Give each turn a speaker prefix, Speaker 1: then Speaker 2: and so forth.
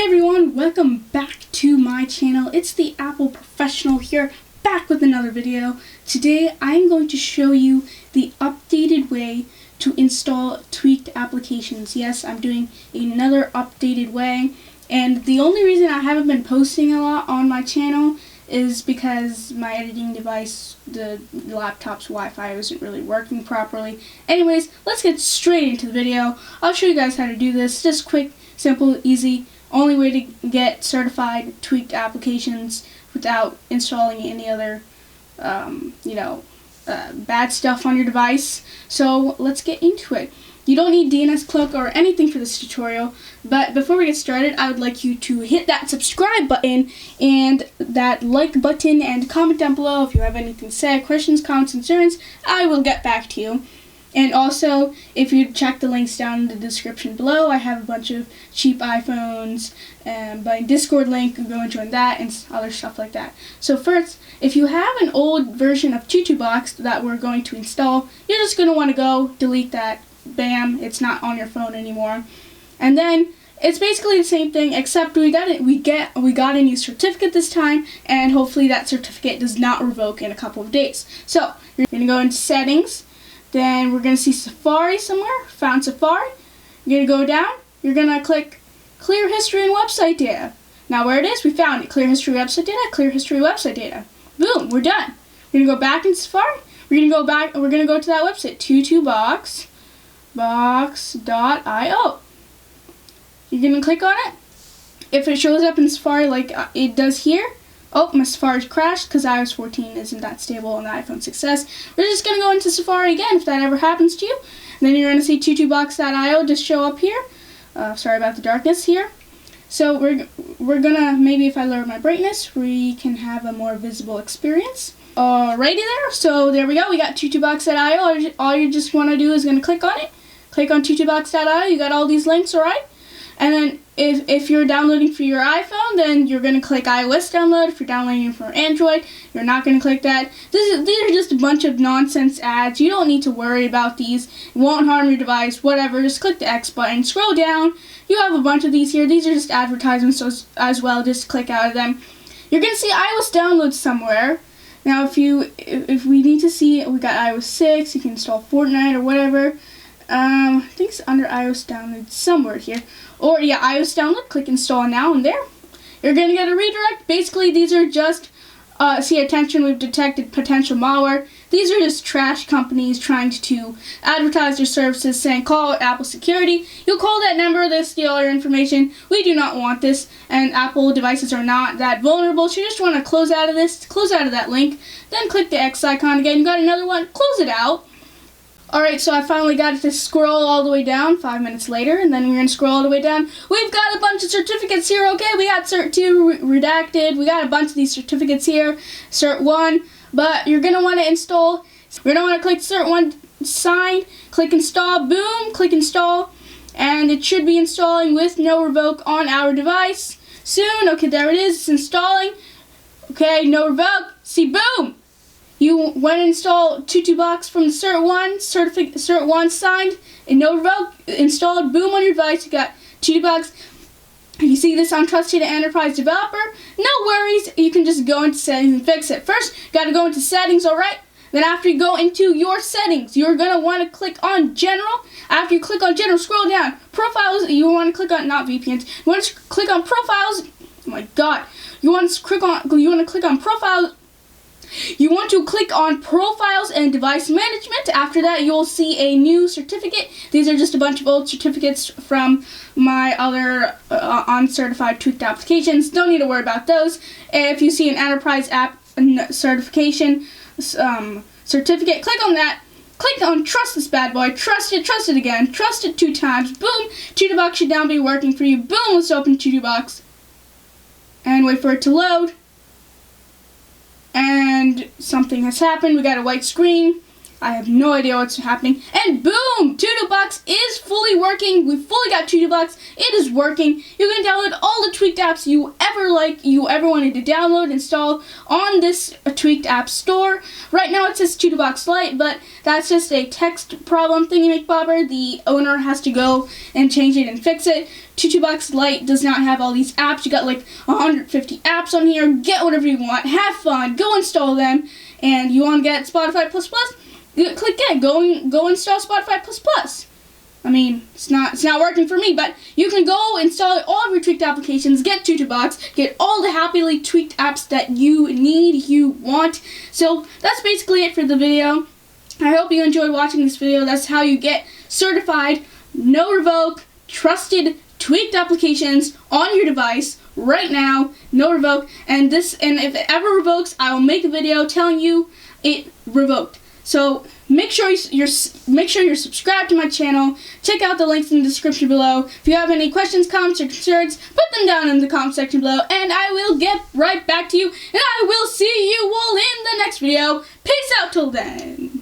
Speaker 1: Hey everyone, welcome back to my channel. It's the Apple Professional here, back with another video. Today I'm going to show you the updated way to install tweaked applications. Yes, I'm doing another updated way, and the only reason I haven't been posting a lot on my channel is because my editing device, the laptop's Wi-Fi, wasn't really working properly. Anyways, let's get straight into the video. I'll show you guys how to do this. Just quick, simple, easy. Only way to get certified tweaked applications without installing any other, bad stuff on your device. So let's get into it. You don't need DNS Cloak or anything for this tutorial, but before we get started, I would like you to hit that subscribe button and that like button and comment down below if you have anything to say, questions, comments, concerns. I will get back to you. And also, if you check the links down in the description below, I have a bunch of cheap iPhones, my Discord link, go and join that, and other stuff like that. So first, if you have an old version of TutuBox that we're going to install, you're just going to want to go delete that. Bam, it's not on your phone anymore. And then, it's basically the same thing, except we got a new certificate this time, and hopefully that certificate does not revoke in a couple of days. So, you're going to go into Settings. Then we're going to see Safari somewhere, found Safari. You're going to go down, you're going to click Clear History and Website Data. Now where it is, we found it, Clear History Website Data, Clear History Website Data. Boom, we're done. We're going to go back in Safari, we're going to go to that website, TutuBox.io. You're going to click on it. If it shows up in Safari like it does here, oh, my Safari's crashed because iOS 14 isn't that stable on the iPhone 6s. We're just going to go into Safari again if that ever happens to you. And then you're going to see TutuBox.io just show up here. Sorry about the darkness here. So we're going to, maybe if I lower my brightness, we can have a more visible experience. Alrighty there. So there we go. We got TutuBox.io. All you just want to do is going to click on it. Click on TutuBox.io. You got all these links, alright? And then if you're downloading for your iPhone, then you're going to click iOS download. If you're downloading for Android, you're not going to click that. These are just a bunch of nonsense ads. You don't need to worry about these. It won't harm your device, whatever. Just click the X button. Scroll down. You have a bunch of these here. These are just advertisements as well. Just click out of them. You're going to see iOS downloads somewhere. Now, if we need to see, we got iOS 6. You can install Fortnite or whatever. I think it's under iOS download somewhere here. Or, yeah, iOS download, click install now, and there. You're going to get a redirect. Basically, these are just, see, attention, we've detected potential malware. These are just trash companies trying to advertise their services, saying, call Apple security. You'll call that number, they'll steal your information. We do not want this, and Apple devices are not that vulnerable. So you just want to close out of this, close out of that link, then click the X icon again. You got another one, close it out. Alright, so I finally got it to scroll all the way down 5 minutes later, and then we're going to scroll all the way down. We've got a bunch of certificates here, okay? We got Cert 2 redacted. We got a bunch of these certificates here. Cert 1, but you're going to want to install. We're going to want to click Cert 1 sign, click install, boom, click install, and it should be installing with no revoke on our device soon. Okay, there it is. It's installing. Okay, no revoke. See, boom! You want to install TutuBox from the Cert 1 signed, and no revoke, installed, boom, on your device. You got TutuBox. If you see this on Trusted Enterprise Developer, no worries, you can just go into settings and fix it. First, you got to go into settings, alright? Then after you go into your settings, you're going to want to click on General. After you click on General, scroll down. Profiles, you want to click on, not VPNs, you want to click on Profiles. Oh my god. You want to click on Profiles. You want to click on Profiles and Device Management. After that, you'll see a new certificate. These are just a bunch of old certificates from my other uncertified tweaked applications. Don't need to worry about those. If you see an enterprise app certification certificate, click on that. Click on Trust this bad boy. Trust it again. Trust it 2 times. Boom. TutuBox should now be working for you. Boom. Let's open TutuBox. And wait for it to load. And something has happened. We got a white screen. I have no idea what's happening. And boom! TutuBox is fully working. We fully got TutuBox. It is working. You can download all the tweaked apps you ever wanted to download, install on this tweaked app store. Right now it says TutuBox Lite, but that's just a text problem thingy-make-bobber. The owner has to go and change it and fix it. TutuBox Lite does not have all these apps. You got like 150 apps on here. Get whatever you want. Have fun. Go install them. And you want to get Spotify++? Click get. Go install Spotify++. I mean, it's not working for me, but you can go install all of your tweaked applications, get TutuBox, get all the happily tweaked apps that you need, you want. So that's basically it for the video. I hope you enjoyed watching this video. That's how you get certified, no revoke, trusted tweaked applications on your device right now, no revoke. And if it ever revokes, I will make a video telling you it revoked. So make sure you're subscribed to my channel. Check out the links in the description below. If you have any questions, comments, or concerns, put them down in the comment section below, and I will get right back to you. And I will see you all in the next video. Peace out till then.